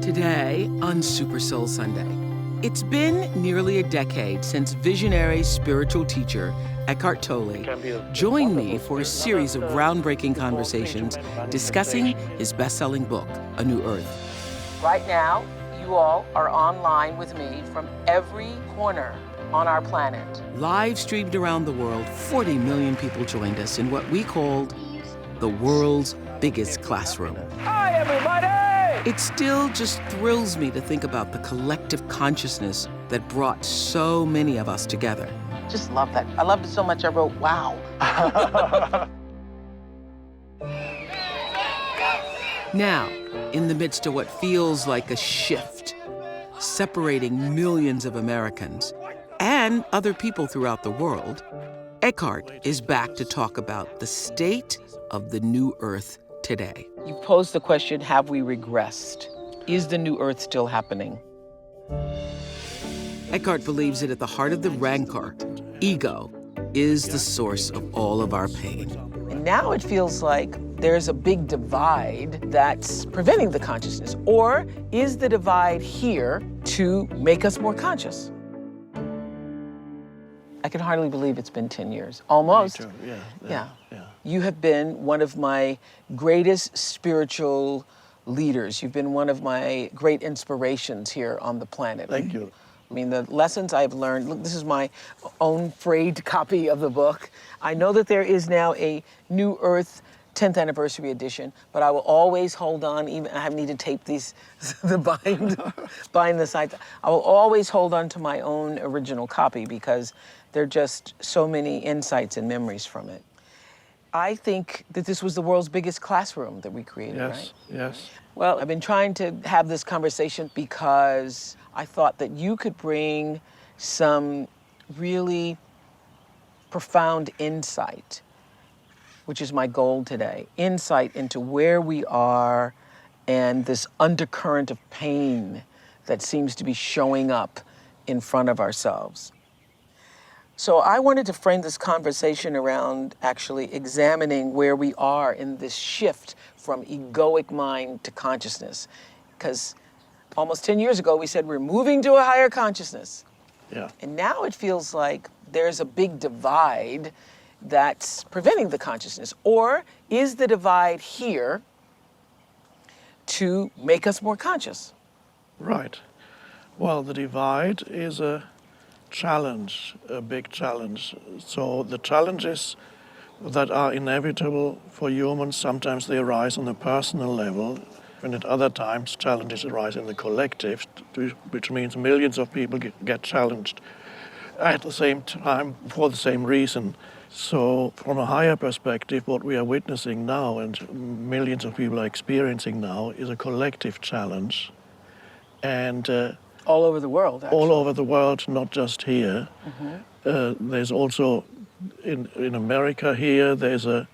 Today on Super Soul Sunday, it's been nearly a decade since visionary spiritual teacher Eckhart Tolle joined me for a series of groundbreaking conversations discussing his best-selling book, A New Earth. Right now, you all are online with me from every corner on our planet. Live streamed around the world, 40 million people joined us in what we called the world's biggest classroom. Hi, everybody! It still just thrills me to think about the collective consciousness that brought so many of us together. Just love that. I loved it so much I wrote, wow. Now, in the midst of what feels like a shift, separating millions of Americans and other people throughout the world, Eckhart is back to talk about the state of the new earth today. You posed the question, have we regressed? Is the new earth still happening? Eckhart believes that at the heart of the rancor, ego, is the source of all of our pain. And now it feels like there's a big divide that's preventing the consciousness. Or is the divide here to make us more conscious? I can hardly believe it's been 10 years. Almost. Me too. Yeah. You have been one of my greatest spiritual leaders. You've been one of my great inspirations here on the planet. Thank you. I mean, the lessons I've learned, look, this is my own frayed copy of the book. I know that there is now a New Earth 10th anniversary edition, but I will always hold on, even I need to tape these, bind the sides. I will always hold on to my own original copy because there are just so many insights and memories from it. I think that this was the world's biggest classroom that we created, right? Yes. Well, I've been trying to have this conversation because I thought that you could bring some really profound insight, which is my goal today, insight into where we are and this undercurrent of pain that seems to be showing up in front of ourselves. So I wanted to frame this conversation around actually examining where we are in this shift from egoic mind to consciousness. Because almost 10 years ago, we said we're moving to a higher consciousness. Yeah. And now it feels like there's a big divide that's preventing the consciousness. Or is the divide here to make us more conscious? Right. Well, the divide is a challenge, a big challenge. So the challenges that are inevitable for humans, sometimes they arise on a personal level, and at other times challenges arise in the collective, which means millions of people get challenged at the same time for the same reason. So from a higher perspective, what we are witnessing now and millions of people are experiencing now is a collective challenge. And all over the world, actually. All over the world, not just here. Mm-hmm. There's also, in America here, there's a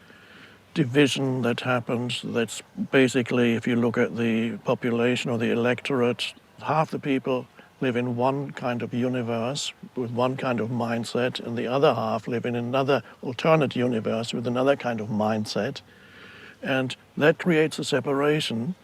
division that happens that's basically, if you look at the population or the electorate, half the people live in one kind of universe with one kind of mindset, and the other half live in another alternate universe with another kind of mindset. And that creates a separation.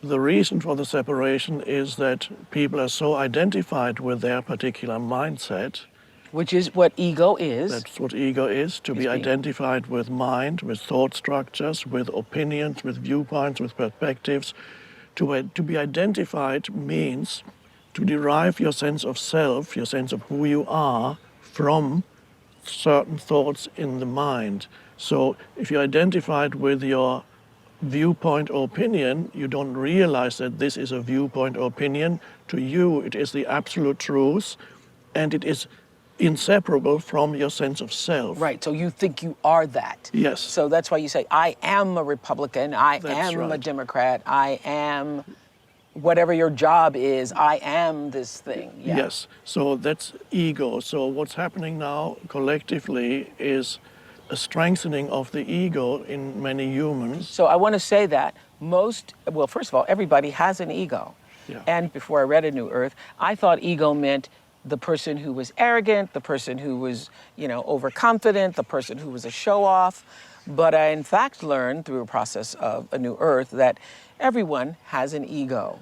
The reason for the separation is that people are so identified with their particular mindset. Which is what ego is. That's what ego is, to be identified with mind, with thought structures, with opinions, with viewpoints, with perspectives. To be identified means to derive your sense of self, your sense of who you are, from certain thoughts in the mind. So if you're identified with your viewpoint or opinion, you don't realize that this is a viewpoint or opinion. To you, it is the absolute truth, and it is inseparable from your sense of self. Right, so you think you are that. Yes. So that's why you say, I am a Republican, I That's am a right. Democrat, I am whatever your job is, I am this thing. Yeah. Yes, so that's ego. So what's happening now collectively is a strengthening of the ego in many humans. So I want to say that well, first of all, everybody has an ego. Yeah. And before I read A New Earth, I thought ego meant the person who was arrogant, the person who was, overconfident, the person who was a show-off. But I, in fact, learned through a process of A New Earth that everyone has an ego.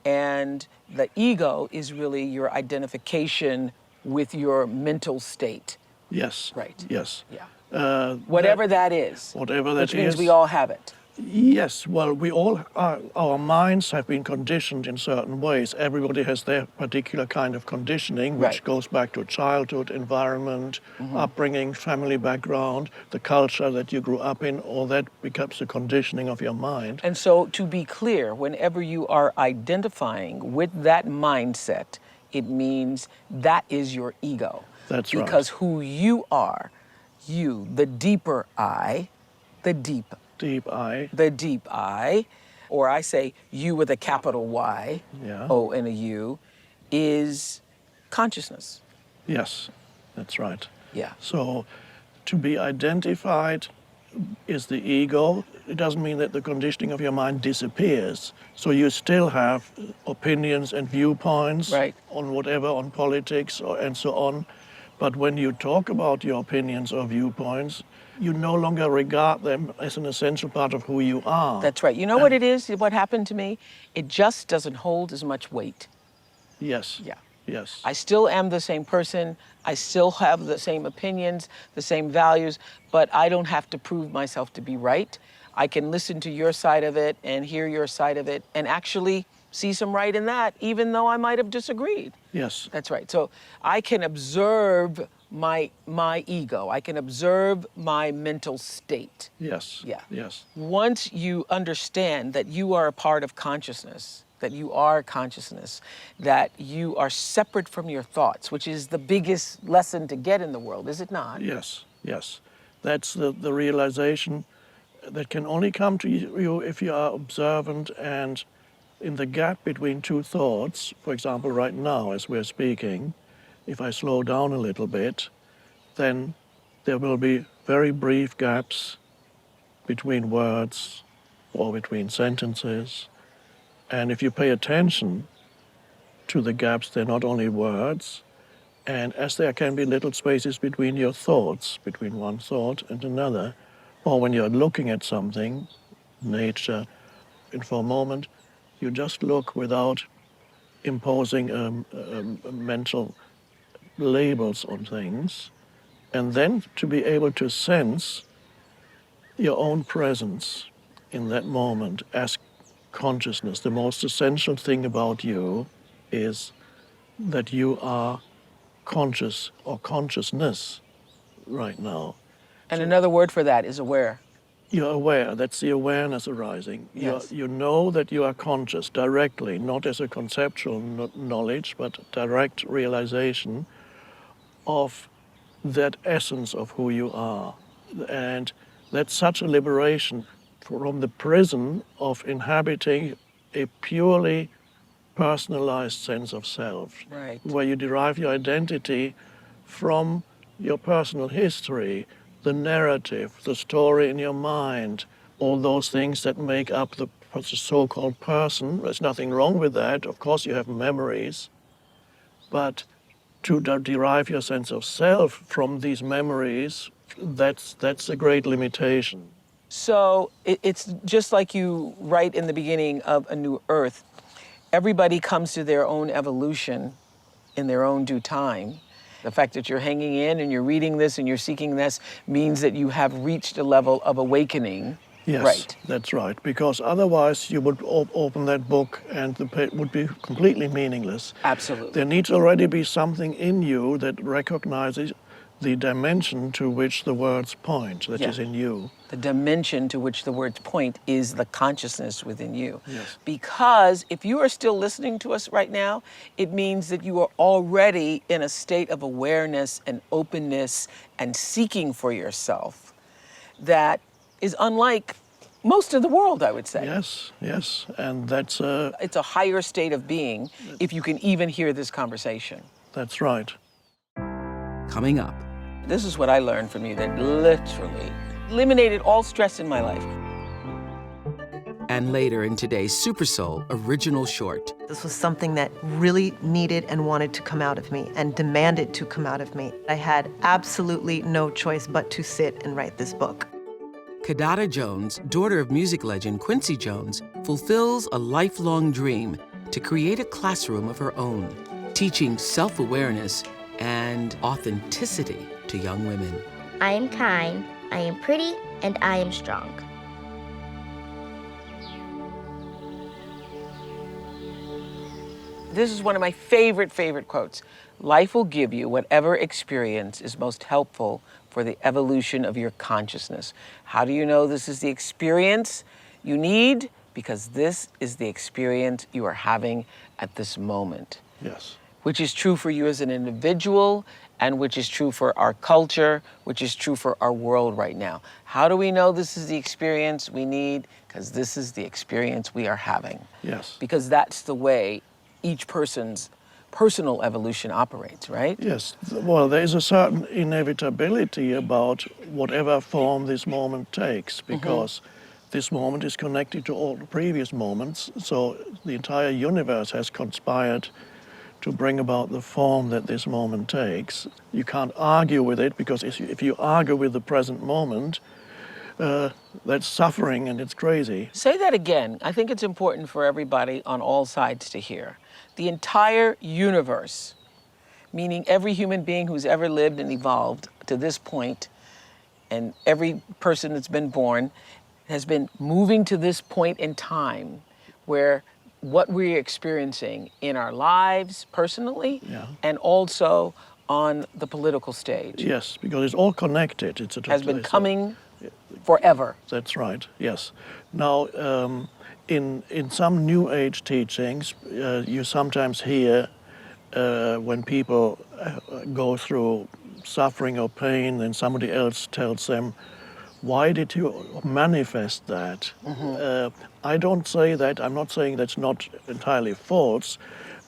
And the ego is really your identification with your mental state. Yes. Right. Yes. Yeah. Whatever that is. Whatever that which means is. we all have it. Yes, well, we all are, our minds have been conditioned in certain ways. Everybody has their particular kind of conditioning, which Right. goes back to childhood, environment, upbringing, family background, the culture that you grew up in. All that becomes the conditioning of your mind. And so, to be clear, whenever you are identifying with that mindset, it means that is your ego. That's right. Because who you are, you, the deeper I, the deep I, or I say you with a capital Y, Yeah. O and a U, is consciousness. Yes, that's right. Yeah. So to be identified is the ego. It doesn't mean that the conditioning of your mind disappears. So you still have opinions and viewpoints Right. on whatever, on politics and so on. But when you talk about your opinions or viewpoints, you no longer regard them as an essential part of who you are. That's right. You know what it is? What happened to me? It just doesn't hold as much weight. Yes. Yeah. Yes. I still am the same person. I still have the same opinions, the same values, but I don't have to prove myself to be right. I can listen to your side of it and hear your side of it and actually see some right in that, even though I might have disagreed. Yes. That's right. So I can observe my ego. I can observe my mental state. Yes. Yeah. Yes. Once you understand that you are a part of consciousness, that you are consciousness, that you are separate from your thoughts, which is the biggest lesson to get in the world, is it not? Yes. Yes. That's the realization that can only come to you if you are observant, and in the gap between two thoughts, for example, right now as we're speaking, if I slow down a little bit, then there will be very brief gaps between words or between sentences. And if you pay attention to the gaps, they're not only words, and as there can be little spaces between your thoughts, between one thought and another, or when you're looking at something, nature, and for a moment, you just look without imposing mental labels on things, and then to be able to sense your own presence in that moment as consciousness. The most essential thing about you is that you are conscious or consciousness right now. And another word for that is aware. You're aware, that's the awareness arising. Yes. You know that you are conscious directly, not as a conceptual knowledge, but direct realization of that essence of who you are. And that's such a liberation from the prison of inhabiting a purely personalized sense of self, Right. where you derive your identity from your personal history, the narrative, the story in your mind, all those things that make up the so-called person. There's nothing wrong with that. Of course, you have memories, but to derive your sense of self from these memories, that's a great limitation. So it's just like you write in the beginning of A New Earth. Everybody comes to their own evolution in their own due time. The fact that you're hanging in and you're reading this and you're seeking this means that you have reached a level of awakening. Yes, right. That's right, because otherwise you would open that book and the page would be completely meaningless. Absolutely. There needs already be something in you that recognizes the dimension to which the words point, that is in you. The dimension to which the words point is the consciousness within you. Yes. Because if you are still listening to us right now, it means that you are already in a state of awareness and openness and seeking for yourself that is unlike most of the world, I would say. Yes, yes, and that's It's a higher state of being if you can even hear this conversation. that's right. Coming up. This is what I learned from you that literally eliminated all stress in my life. And later in today's Super Soul original short. This was something that really needed and wanted to come out of me and demanded to come out of me. I had absolutely no choice but to sit and write this book. Kidada Jones, daughter of music legend Quincy Jones, fulfills a lifelong dream to create a classroom of her own, teaching self-awareness and authenticity to young women. I am kind, I am pretty, and I am strong. This is one of my favorite quotes. Life will give you whatever experience is most helpful for the evolution of your consciousness. How do you know this is the experience you need? Because this is the experience you are having at this moment. Yes. Which is true for you as an individual, and which is true for our culture, which is true for our world right now. How do we know this is the experience we need? Because this is the experience we are having. Yes. Because that's the way each person's personal evolution operates, right? Yes. Well, there is a certain inevitability about whatever form this moment takes, because this moment is connected to all the previous moments. So the entire universe has conspired to bring about the form that this moment takes. You can't argue with it, because if you argue with the present moment, that's suffering and it's crazy. Say that again. I think it's important for everybody on all sides to hear. The entire universe, meaning every human being who's ever lived and evolved to this point, and every person that's been born, has been moving to this point in time where what we're experiencing in our lives personally and also on the political stage Yes, because it's all connected. has been coming forever. That's right, yes. Now, in some New Age teachings, you sometimes hear when people go through suffering or pain, and somebody else tells them, why did you manifest that? I don't say that. I'm not saying that's not entirely false,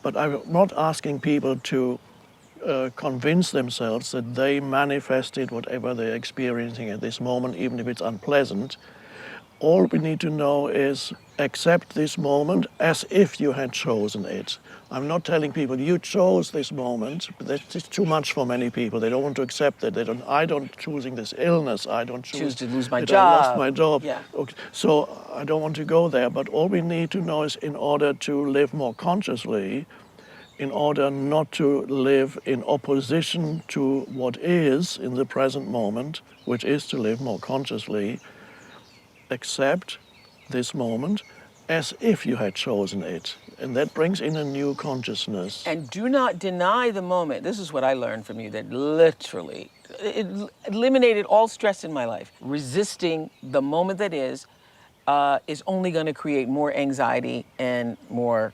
but I'm not asking people to convince themselves that they manifested whatever they're experiencing at this moment, even if it's unpleasant. All we need to know is accept this moment as if you had chosen it. I'm not telling people you chose this moment, but that's too much for many people. They don't want to accept that. I don't choosing this illness. I don't Choose to lose my that job. I lost my job. Yeah. Okay. So I don't want to go there. But all we need to know is, in order to live more consciously, in order not to live in opposition to what is in the present moment, which is to live more consciously, accept this moment as if you had chosen it. And that brings in a new consciousness. And do not deny the moment. This is what I learned from you, that literally it eliminated all stress in my life. Resisting the moment that is only going to create more anxiety and more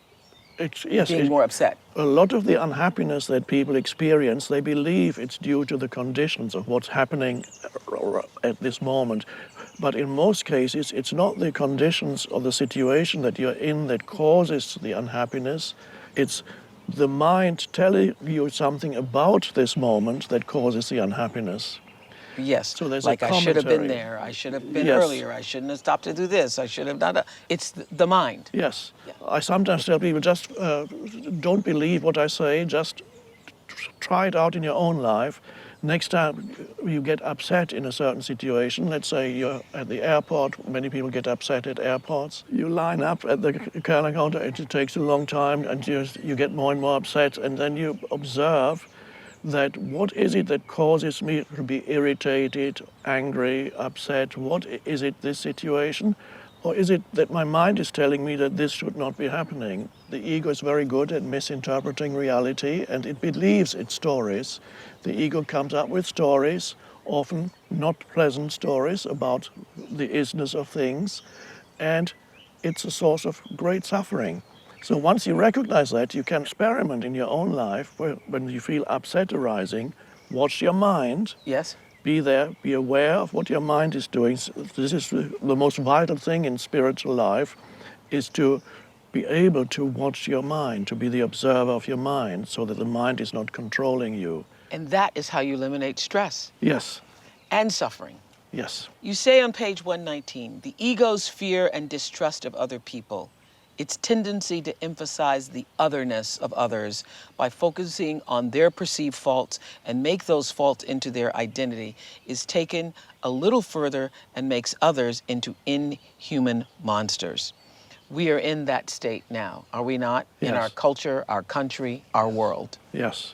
being more upset. A lot of the unhappiness that people experience, they believe it's due to the conditions of what's happening at this moment. But in most cases, it's not the conditions or the situation that you're in that causes the unhappiness. It's the mind telling you something about this moment that causes the unhappiness. Yes, So there's like a I should have been commentary. there, I should have been Yes. earlier, I shouldn't have stopped to do this, I should have done that. It's the mind. Yes. I sometimes tell people, just don't believe what I say, just try it out in your own life. Next time you get upset in a certain situation, let's say you're at the airport, many people get upset at airports. You line up at the counter, it takes a long time, and you get more and more upset, and then you observe that what is it that causes me to be irritated, angry, upset? What is it, this situation? Or is it that my mind is telling me that this should not be happening? The ego is very good at misinterpreting reality, and it believes its stories. The ego comes up with stories, often not pleasant stories about the isness of things, and it's a source of great suffering. So once you recognize that, you can experiment in your own life when you feel upset arising, watch your mind. Yes. Be there, be aware of what your mind is doing. This is the most vital thing in spiritual life, is to be able to watch your mind, to be the observer of your mind, so that the mind is not controlling you. And that is how you eliminate stress Yes, and suffering. yes, You say on page 119, the ego's fear and distrust of other people its tendency to emphasize the otherness of others by focusing on their perceived faults and make those faults into their identity is taken a little further and makes others into inhuman monsters. We are in that state now, are we not? In our Yes. culture, our country, our world. Yes.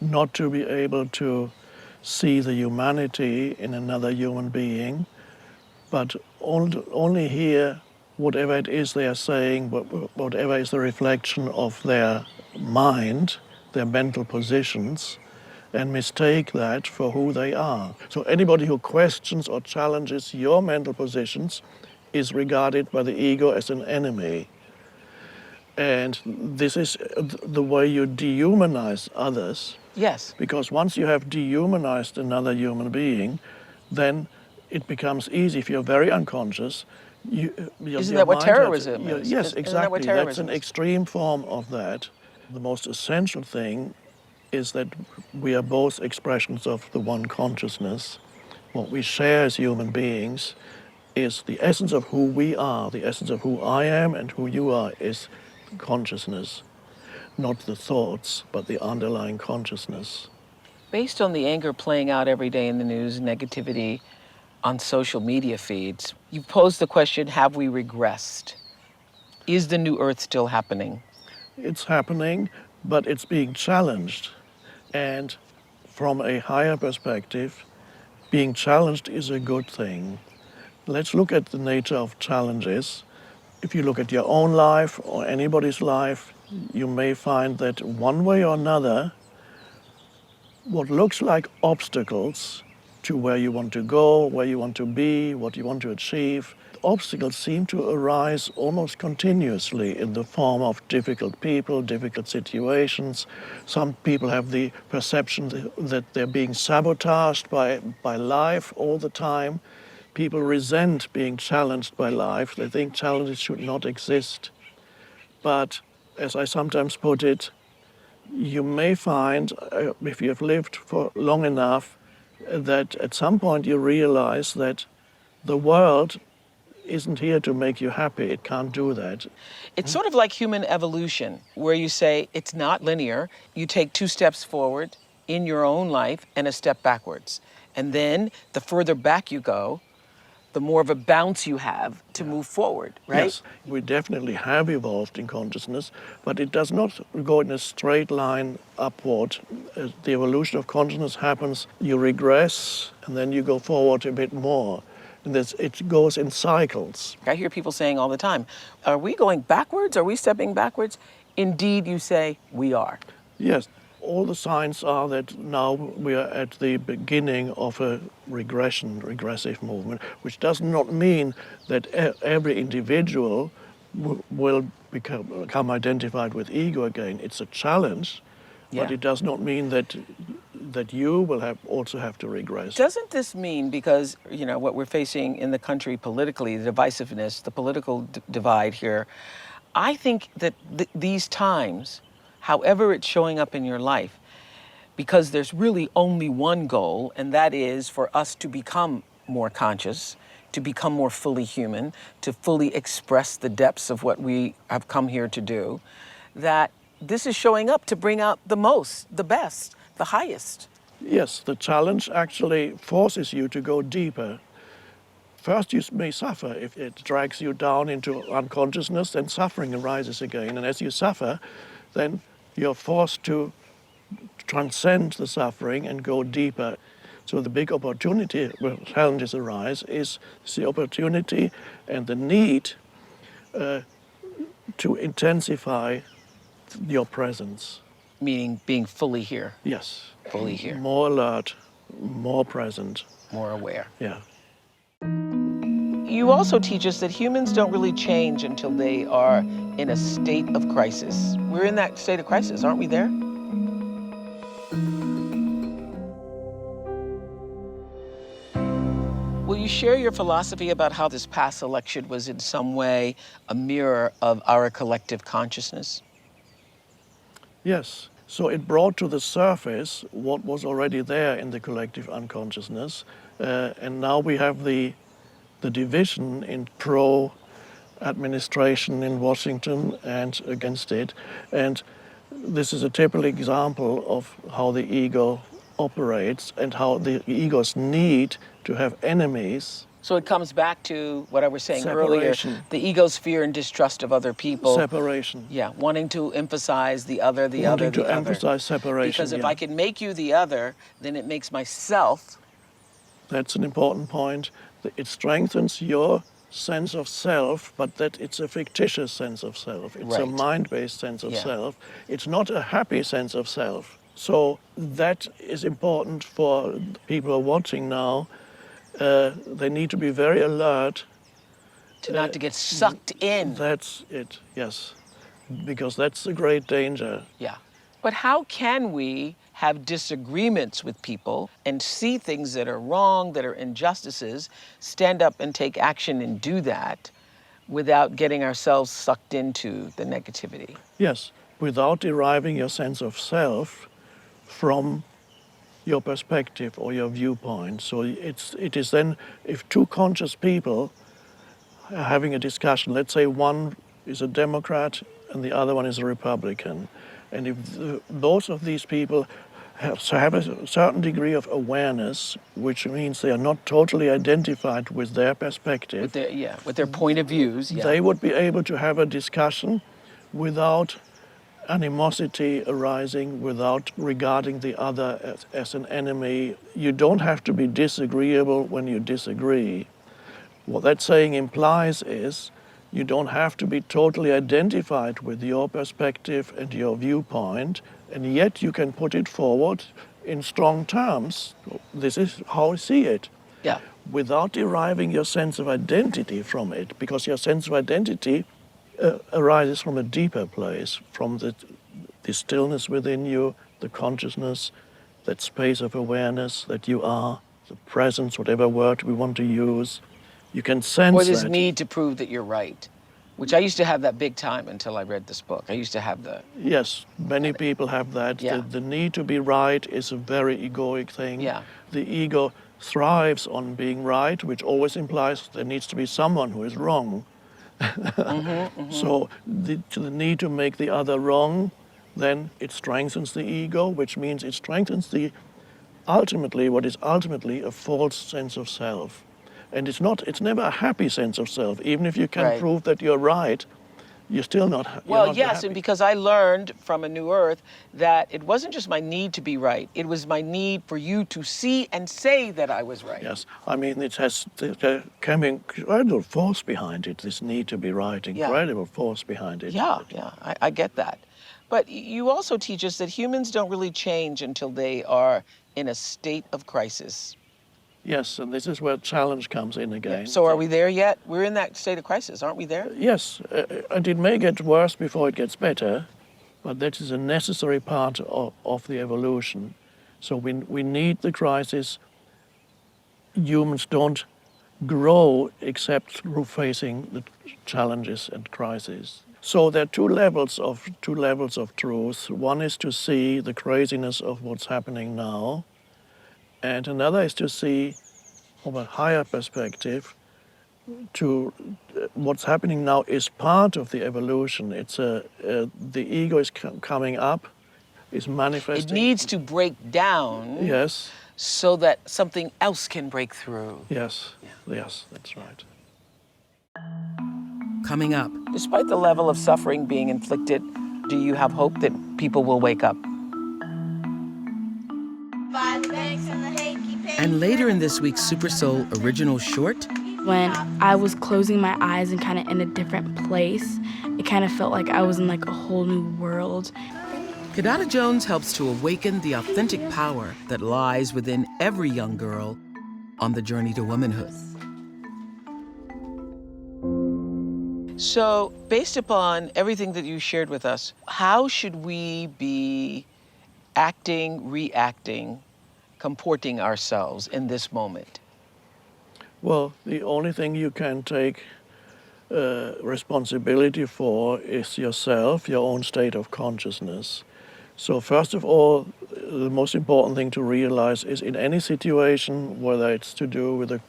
Not to be able to see the humanity in another human being, but only hear whatever it is they are saying, whatever is the reflection of their mind, their mental positions, and mistake that for who they are. So anybody who questions or challenges your mental positions is regarded by the ego as an enemy. And this is the way you dehumanize others. Yes. Because once you have dehumanized another human being, then it becomes easy. If you're very unconscious, Isn't that what terrorism is? Yes, Isn't exactly. that what That's terrorism an is? extreme form of that. The most essential thing is that we are both expressions of the one consciousness. What we share as human beings is the essence of who we are. The essence of who I am and who you are is consciousness, not the thoughts, but the underlying consciousness. Based on the anger playing out every day in the news, negativity on social media feeds, you posed the question, have we regressed? Is the new earth still happening? It's happening, but it's being challenged. And from a higher perspective, being challenged is a good thing. Let's look at the nature of challenges. If you look at your own life or anybody's life, you may find that one way or another, what looks like obstacles to where you want to go, where you want to be, what you want to achieve, obstacles seem to arise almost continuously in the form of difficult people, difficult situations. Some people have the perception that they're being sabotaged by life all the time. People resent being challenged by life. They think challenges should not exist. But as I sometimes put it, you may find, if you have lived for long enough, that at some point you realize that the world isn't here to make you happy. It can't do that. It's sort of like human evolution, where you say it's not linear. You take 2 steps forward in your own life and a step backwards. And then the further back you go, the more of a bounce you have to move forward, right? Yes, we definitely have evolved in consciousness, but it does not go in a straight line upward. As the evolution of consciousness happens, you regress, and then you go forward a bit more. And it goes in cycles. I hear people saying all the time, are we going backwards? Are we stepping backwards? Indeed, you say, we are. Yes, all the signs are that now we are at the beginning of a regressive movement, which does not mean that every individual will become identified with ego again. It's a challenge, but Yeah. it does not mean that you will also have to regress. Doesn't this mean, because, what we're facing in the country politically, the divisiveness, the political divide here, I think that these times, however it's showing up in your life, because there's really only one goal, and that is for us to become more conscious, to become more fully human, to fully express the depths of what we have come here to do, that this is showing up to bring out the most, the best, the highest. Yes, the challenge actually forces you to go deeper. First, you may suffer if it drags you down into unconsciousness, then suffering arises again. And as you suffer, then you're forced to transcend the suffering and go deeper. So the big opportunity where challenges arise is the opportunity and the need to intensify your presence. Meaning being fully here, Yes. fully here, More alert, more present. more aware. Yeah. You also teach us that humans don't really change until they are in a state of crisis. We're in that state of crisis, aren't we there? Will you share your philosophy about how this past election was in some way a mirror of our collective consciousness? Yes. So it brought to the surface what was already there in the collective unconsciousness. And now we have the division in pro administration in Washington and against it. And this is a typical example of how the ego operates and how the ego's need to have enemies. So it comes back to what I was saying Separation. earlier, the ego's fear and distrust of other people. Separation. Yeah, wanting to emphasize the other, the Wanting other, the to other. emphasize separation. Because if yeah. I can make you the other, then it makes myself. That's an important point. It strengthens your sense of self, but that it's a fictitious sense of self. It's a Right. mind-based sense of Yeah. self. It's not a happy sense of self. So that is important for people who are watching now. They need to be very alert. To not to get sucked in. That's it, yes. Because that's a great danger. Yeah. But how can we have disagreements with people and see things that are wrong, that are injustices, stand up and take action and do that without getting ourselves sucked into the negativity? Yes, without deriving your sense of self from your perspective or your viewpoint. So it is then, if two conscious people are having a discussion, let's say one is a Democrat and the other one is a Republican, and if both of these people have a certain degree of awareness, which means they are not totally identified with their perspective, With their point of views, yeah. they would be able to have a discussion without animosity arising, without regarding the other as an enemy. You don't have to be disagreeable when you disagree. What that saying implies is you don't have to be totally identified with your perspective and your viewpoint, and yet you can put it forward in strong terms. This is how I see it. Yeah. Without deriving your sense of identity from it, because your sense of identity arises from a deeper place, from the stillness within you, the consciousness, that space of awareness that you are, the presence, whatever word we want to use. You can sense Or this that. need to prove that you're right, which I used to have that big time until I read this book. I used to have the, Yes, many people have that. Yeah. The need to be right is a very egoic thing. Yeah. The ego thrives on being right, which always implies there needs to be someone who is wrong. So the need to make the other wrong, then it strengthens the ego, which means it strengthens what is ultimately a false sense of self. And it's never a happy sense of self. Even if you can Right. prove that you're right, you're still not you're well, not yes, happy. and because I learned from A New Earth that it wasn't just my need to be right, it was my need for you to see and say that I was right. Yes, I mean, it has there can be incredible force behind it, this need to be right, incredible force behind it. Yeah, I get that. But you also teach us that humans don't really change until they are in a state of crisis. Yes, and this is where challenge comes in again. So are we there yet? We're in that state of crisis, aren't we there? Yes, and it may get worse before it gets better, but that is a necessary part of the evolution. So we need the crisis. Humans don't grow except through facing the challenges and crises. So there are two levels of truth. One is to see the craziness of what's happening now, and another is to see from a higher perspective to what's happening now is part of the evolution. It's the ego is coming up, is It manifesting. needs to break down Yes, so that something else can break through. yes, yes, that's right. Coming up, Despite the level of suffering being inflicted, do you have hope that people will wake up? and later in this week's Super Soul original short, When I was closing my eyes and kind of in a different place, it kind of felt like I was in like a whole new world. Kidada Jones helps to awaken the authentic power that lies within every young girl on the journey to womanhood. So, based upon everything that you shared with us, how should we be acting, reacting, comporting ourselves in this moment? Well, the only thing you can take responsibility for is yourself, your own state of consciousness. So first of all, the most important thing to realize is in any situation, whether it's to do with a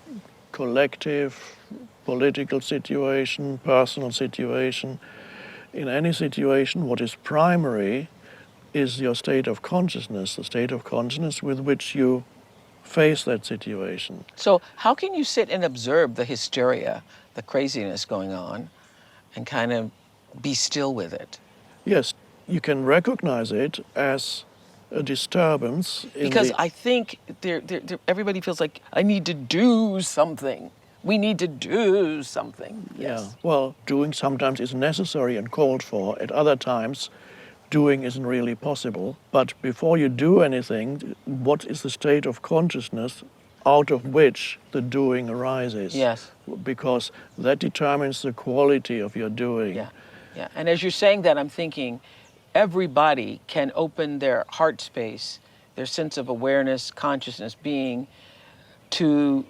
collective political situation, personal situation. In any situation, what is primary is your state of consciousness, the state of consciousness with which you face that situation. So how can you sit and observe the hysteria, the craziness going on, and kind of be still with it? Yes, you can recognize it as a disturbance in Because the... I think everybody feels like, I need to do something. We need to do something. Yes. Yeah, well, doing sometimes is necessary and called for. At other times, doing isn't really possible. But before you do anything, what is the state of consciousness out of which the doing arises? Yes. Because that determines the quality of your doing. Yeah, yeah. And as you're saying that, I'm thinking everybody can open their heart space, their sense of awareness, consciousness, being, to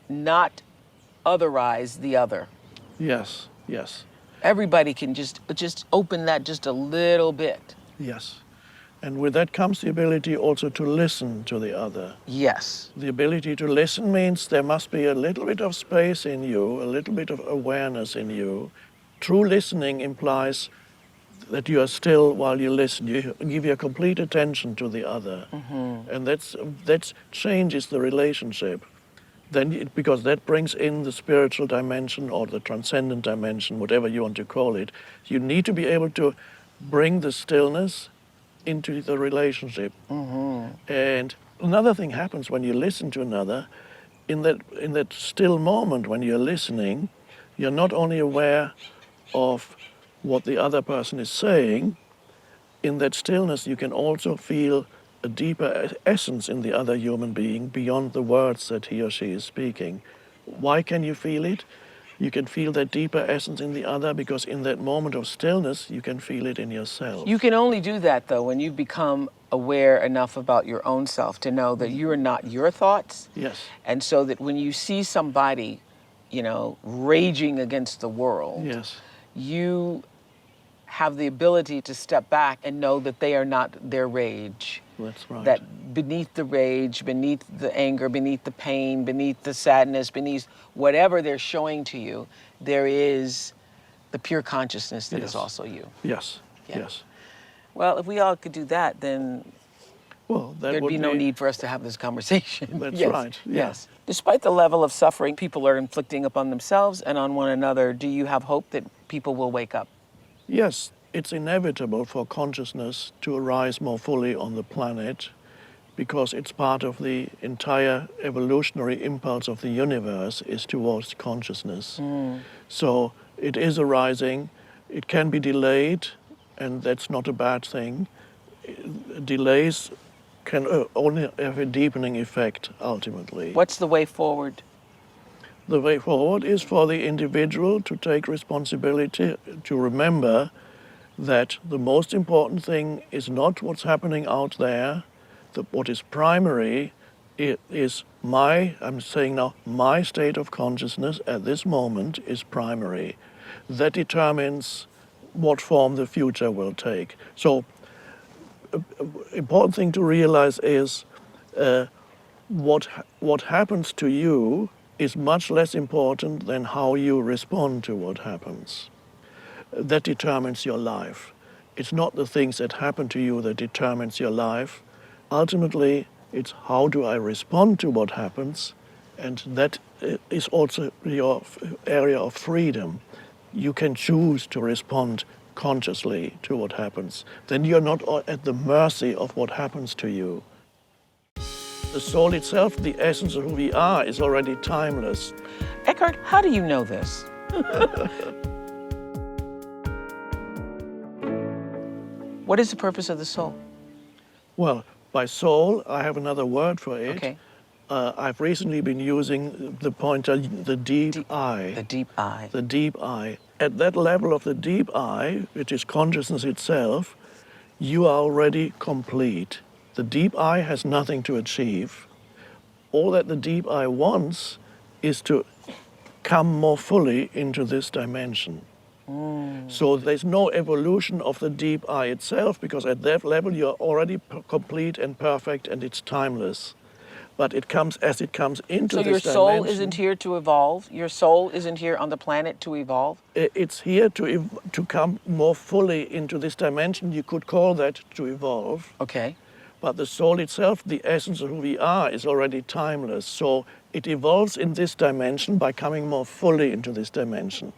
not otherize the other. Yes, yes, Everybody can just open that just a little bit. yes. And with that comes the ability also to listen to the other. Yes. The ability to listen means there must be a little bit of space in you, a little bit of awareness in you. True listening implies that you are still while you listen. You give your complete attention to the other. Mm-hmm. And that changes the relationship. Because that brings in the spiritual dimension or the transcendent dimension, whatever you want to call it. You need to be able to bring the stillness into the relationship. Mm-hmm. And another thing happens when you listen to another. In that still moment when you're listening, you're not only aware of what the other person is saying. In that stillness, you can also feel a deeper essence in the other human being beyond the words that he or she is speaking. Why can you feel it? You can feel that deeper essence in the other because in that moment of stillness, you can feel it in yourself. You can only do that, though, when you've become aware enough about your own self to know that you are not your thoughts. Yes. And so that when you see somebody, raging against the world, Yes. you have the ability to step back and know that they are not their rage. That's right. That beneath the rage, beneath the anger, beneath the pain, beneath the sadness, beneath whatever they're showing to you, there is the pure consciousness that is also you. Yes, Yeah. yes. Well, if we all could do that, then Well, that there'd would be no need for us to have this conversation. That's Yes, right, yeah. Yes. Despite the level of suffering people are inflicting upon themselves and on one another, do you have hope that people will wake up? Yes, it's inevitable for consciousness to arise more fully on the planet because it's part of the entire evolutionary impulse of the universe is towards consciousness. So it is arising. It can be delayed, and that's not a bad thing. Delays can only have a deepening effect ultimately. What's the way forward? The way forward is for the individual to take responsibility, to remember that the most important thing is not what's happening out there. What is primary is I'm saying now, my state of consciousness at this moment is primary. That determines what form the future will take. So, important thing to realize is what happens to you is much less important than how you respond to what happens. That determines your life. It's not the things that happen to you that determines your life. Ultimately, it's how do I respond to what happens, and that is also your area of freedom. You can choose to respond consciously to what happens. Then you're not at the mercy of what happens to you. The soul itself, the essence of who we are, is already timeless. Eckhart, how do you know this? What is the purpose of the soul? Well, by soul, I have another word for it. Okay. I've recently been using the pointer, the deep I. The deep I. The deep I. At that level of the deep I, which is consciousness itself, you are already complete. The deep I has nothing to achieve. All that the deep I wants is to come more fully into this dimension. So there's no evolution of the deep I itself, because at that level you're already complete and perfect and it's timeless. but it comes as it comes into So this your soul dimension. isn't here to evolve? Your soul isn't here on the planet to evolve? It's here to come more fully into this dimension. You could call that to evolve. Okay. But the soul itself, the essence of who we are, is already timeless. So it evolves in this dimension by coming more fully into this dimension.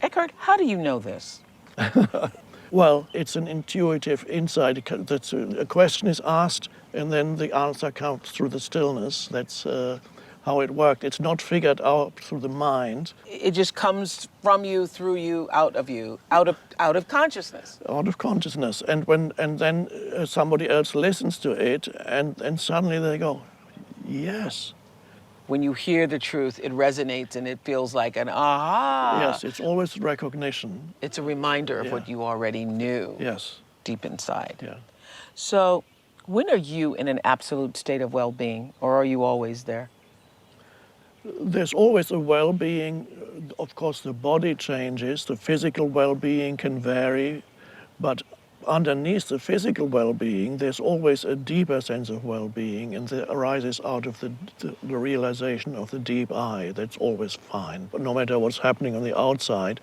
Eckhart, how do you know this? Well, it's an intuitive insight. A question is asked, and then the answer comes through the stillness. That's how it worked. It's not figured out through the mind. It just comes from you, through you, out of consciousness. Out of consciousness. And then somebody else listens to it, and suddenly they go, yes. When you hear the truth, it resonates and it feels like an aha. Yes, it's always recognition. It's a reminder of Yeah. what you already knew Yes. deep inside. Yeah. So, when are you in an absolute state of well-being, or are you always there? There's always a well-being. Of course, the body changes. The physical well-being can vary, but underneath the physical well-being, there's always a deeper sense of well-being, and that arises out of the realization of the deep I. That's always fine. But no matter what's happening on the outside,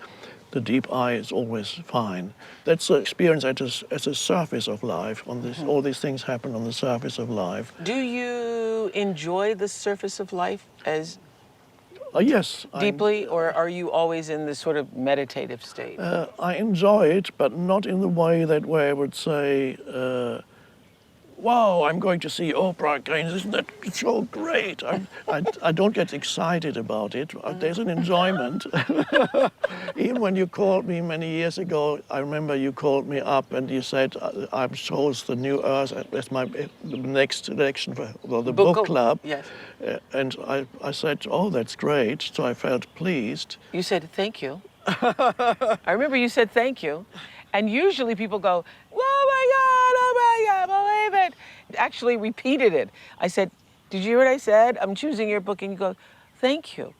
the deep I is always fine. That's the experience as a surface of life. All these things happen on the surface of life. Do you enjoy the surface of life as Yes. deeply, or are you always in this sort of meditative state? I enjoy it, but not in the way that where I would say, wow, I'm going to see Oprah again, isn't that so great? I don't get excited about it. There's an enjoyment. Even when you called me many years ago, I remember you called me up and you said, I chose the New Earth as my next selection for the book club. Yes. And I said, oh, that's great. So I felt pleased. You said thank you. I remember you said thank you. And usually people go, oh my God, believe it. Actually repeated it. I said, did you hear what I said? I'm choosing your book. And you go, thank you.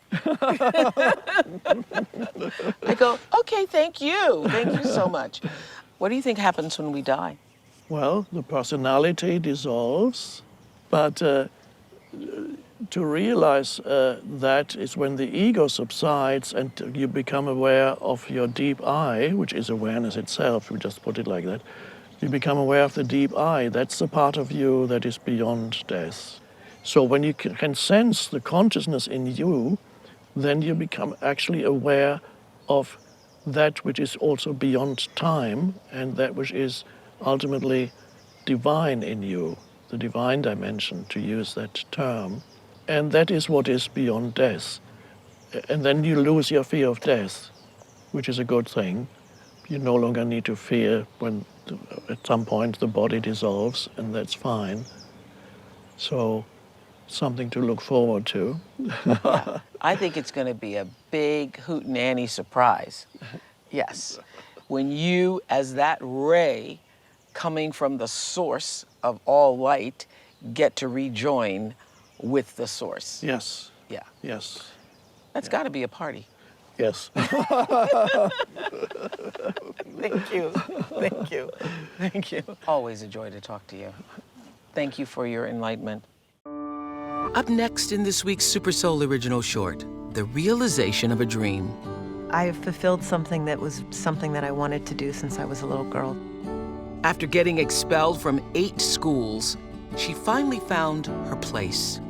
I go, okay, thank you. Thank you so much. What do you think happens when we die? Well, the personality dissolves, but to realize that is when the ego subsides and you become aware of your deep I, which is awareness itself, we just put it like that. You become aware of the deep I. That's the part of you that is beyond death. So when you can sense the consciousness in you, then you become actually aware of that which is also beyond time and that which is ultimately divine in you, the divine dimension, to use that term. And that is what is beyond death. And then you lose your fear of death, which is a good thing. You no longer need to fear when at some point the body dissolves, and that's fine. So something to look forward to. Yeah. I think it's going to be a big hootenanny surprise. Yes. When you, as that ray coming from the source of all light, get to rejoin with the source. Yes. Yeah. Yes. That's got to be a party. Yes. Thank you. Thank you. Thank you. Always a joy to talk to you. Thank you for your enlightenment. Up next in this week's Super Soul original short, The Realization of a Dream. I have fulfilled something that I wanted to do since I was a little girl. After getting expelled from 8 schools, she finally found her place.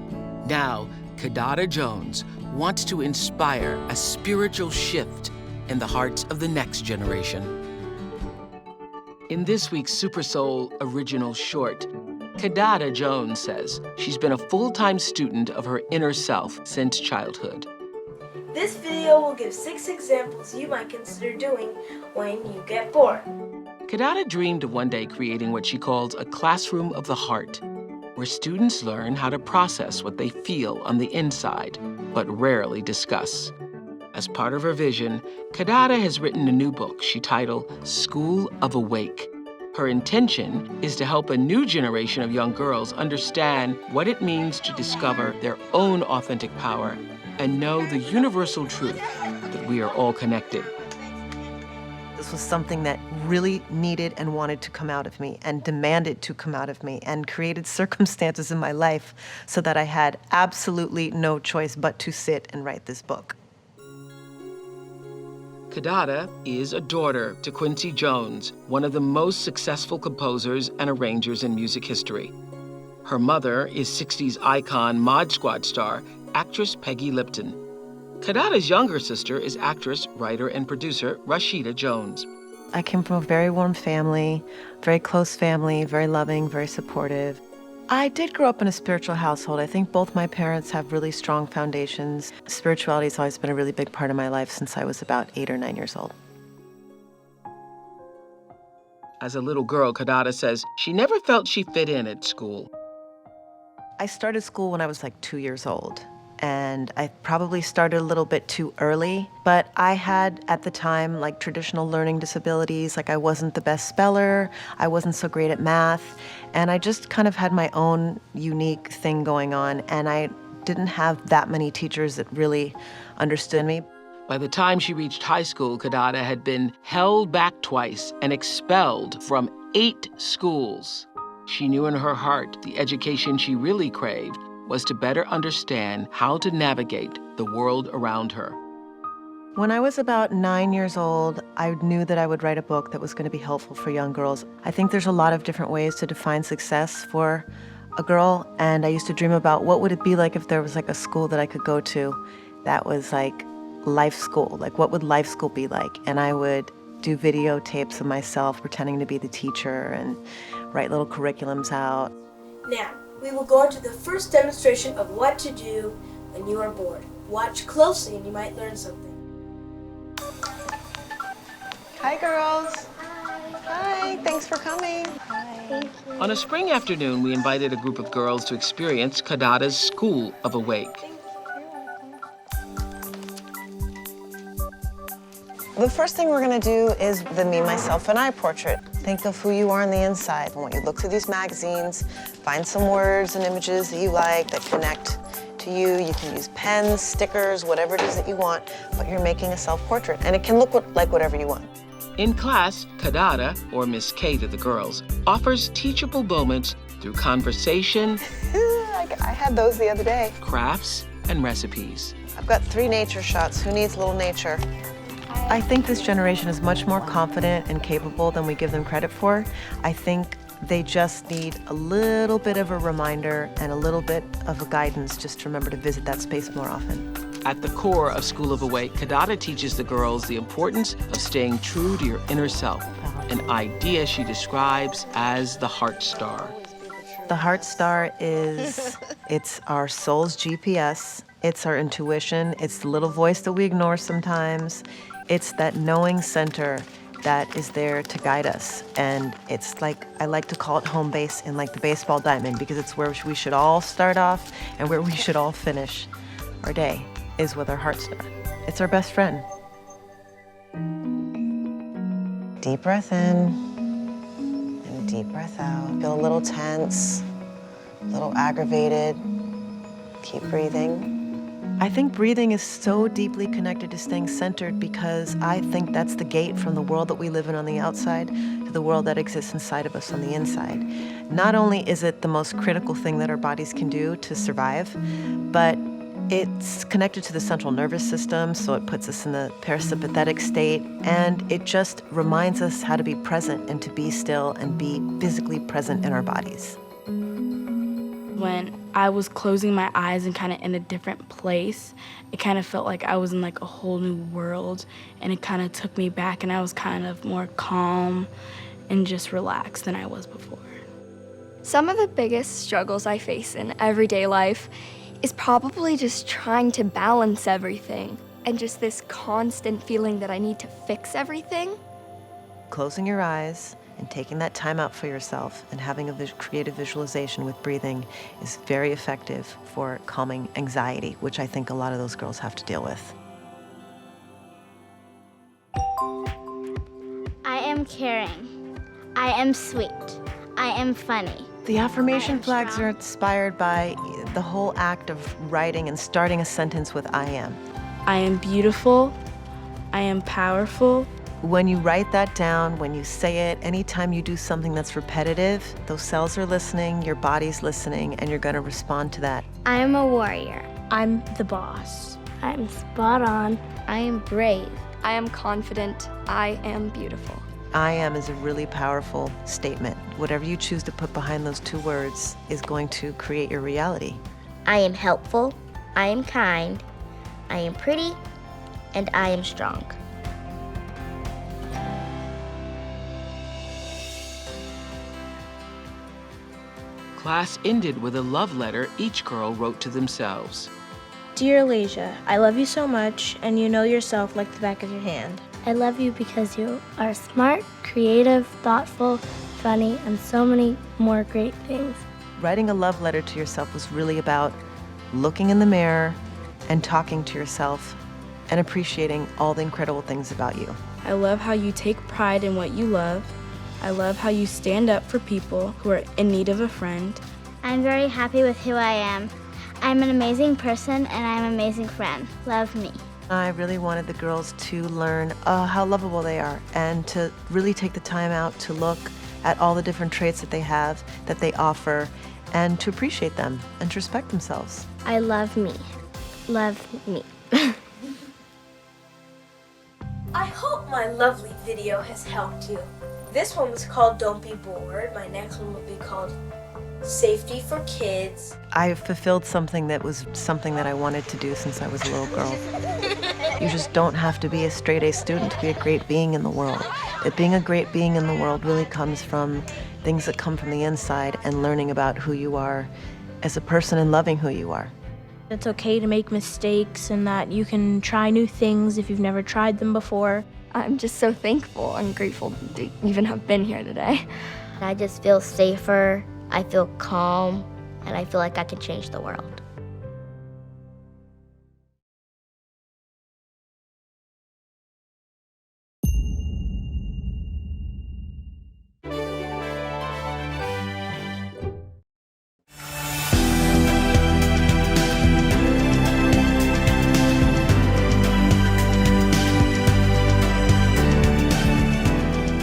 Now, Kidada Jones wants to inspire a spiritual shift in the hearts of the next generation. In this week's Super Soul original short, Kidada Jones says she's been a full-time student of her inner self since childhood. This video will give 6 examples you might consider doing when you get bored. Kidada dreamed of one day creating what she calls a classroom of the heart, where students learn how to process what they feel on the inside, but rarely discuss. As part of her vision, Kidada has written a new book she titled School of Awake. Her intention is to help a new generation of young girls understand what it means to discover their own authentic power and know the universal truth that we are all connected. This was something that really needed and wanted to come out of me and demanded to come out of me and created circumstances in my life so that I had absolutely no choice but to sit and write this book. Kidada is a daughter to Quincy Jones, one of the most successful composers and arrangers in music history. Her mother is 60s icon Mod Squad star, actress Peggy Lipton. Kidada's younger sister is actress, writer, and producer Rashida Jones. I came from a very warm family, very close family, very loving, very supportive. I did grow up in a spiritual household. I think both my parents have really strong foundations. Spirituality has always been a really big part of my life since I was about 8 or 9 years old. As a little girl, Kidada says she never felt she fit in at school. I started school when I was like 2 years old. And I probably started a little bit too early, but I had at the time like traditional learning disabilities, like I wasn't the best speller, I wasn't so great at math, and I just kind of had my own unique thing going on, and I didn't have that many teachers that really understood me. By the time she reached high school, Kidada had been held back twice and expelled from 8 schools. She knew in her heart the education she really craved was to better understand how to navigate the world around her. When I was about 9 years old, I knew that I would write a book that was going to be helpful for young girls. I think there's a lot of different ways to define success for a girl, and I used to dream about what would it be like if there was like a school that I could go to that was like life school, like what would life school be like? And I would do videotapes of myself pretending to be the teacher and write little curriculums out. Now, we will go on to the first demonstration of what to do when you are bored. Watch closely and you might learn something. Hi, girls. Hi, thanks for coming. On a spring afternoon, we invited a group of girls to experience Kidada's School of Awake. The first thing we're going to do is the me, myself, and I portrait. Think of who you are on the inside. When you look through these magazines, find some words and images that you like that connect to you. You can use pens, stickers, whatever it is that you want, but you're making a self-portrait, and it can look like whatever you want. In class, Kidada, or Miss K to the girls, offers teachable moments through conversation, I had those the other day. crafts, and recipes. I've got 3 nature shots. Who needs a little nature? I think this generation is much more confident and capable than we give them credit for. I think they just need a little bit of a reminder and a little bit of a guidance just to remember to visit that space more often. At the core of School of Awake, Kidada teaches the girls the importance of staying true to your inner self, an idea she describes as the heart star. The heart star is, it's our soul's GPS. It's our intuition. It's the little voice that we ignore sometimes. It's that knowing center that is there to guide us. And it's like, I like to call it home base in like the baseball diamond, because it's where we should all start off and where we should all finish our day is with our heart star. It's our best friend. Deep breath in and deep breath out. Feel a little tense, a little aggravated. Keep breathing. I think breathing is so deeply connected to staying centered, because I think that's the gate from the world that we live in on the outside to the world that exists inside of us on the inside. Not only is it the most critical thing that our bodies can do to survive, but it's connected to the central nervous system, so it puts us in the parasympathetic state, and it just reminds us how to be present and to be still and be physically present in our bodies. When I was closing my eyes and kind of in a different place, it kind of felt like I was in like a whole new world, and it kind of took me back, and I was kind of more calm and just relaxed than I was before. Some of the biggest struggles I face in everyday life is probably just trying to balance everything, and just this constant feeling that I need to fix everything. Closing your eyes and taking that time out for yourself and having a creative visualization with breathing is very effective for calming anxiety, which I think a lot of those girls have to deal with. I am caring. I am sweet. I am funny. The affirmation flags are inspired by the whole act of writing and starting a sentence with I am. I am beautiful. I am powerful. When you write that down, when you say it, anytime you do something that's repetitive, those cells are listening, your body's listening, and you're going to respond to that. I am a warrior. I'm the boss. I'm spot on. I am brave. I am confident. I am beautiful. I am is a really powerful statement. Whatever you choose to put behind those two words is going to create your reality. I am helpful. I am kind. I am pretty. And I am strong. Class ended with a love letter each girl wrote to themselves. Dear Elijah, I love you so much, and you know yourself like the back of your hand. I love you because you are smart, creative, thoughtful, funny, and so many more great things. Writing a love letter to yourself was really about looking in the mirror and talking to yourself and appreciating all the incredible things about you. I love how you take pride in what you love. I love how you stand up for people who are in need of a friend. I'm very happy with who I am. I'm an amazing person and I'm an amazing friend. Love me. I really wanted the girls to learn how lovable they are and to really take the time out to look at all the different traits that they have, that they offer, and to appreciate them and to respect themselves. I love me. Love me. I hope my lovely video has helped you. This one was called Don't Be Bored. My next one will be called Safety for Kids. I fulfilled something that was something that I wanted to do since I was a little girl. You just don't have to be a straight-A student to be a great being in the world. That being a great being in the world really comes from things that come from the inside and learning about who you are as a person and loving who you are. It's okay to make mistakes and that you can try new things if you've never tried them before. I'm just so thankful and grateful to even have been here today. I just feel safer, I feel calm, and I feel like I can change the world.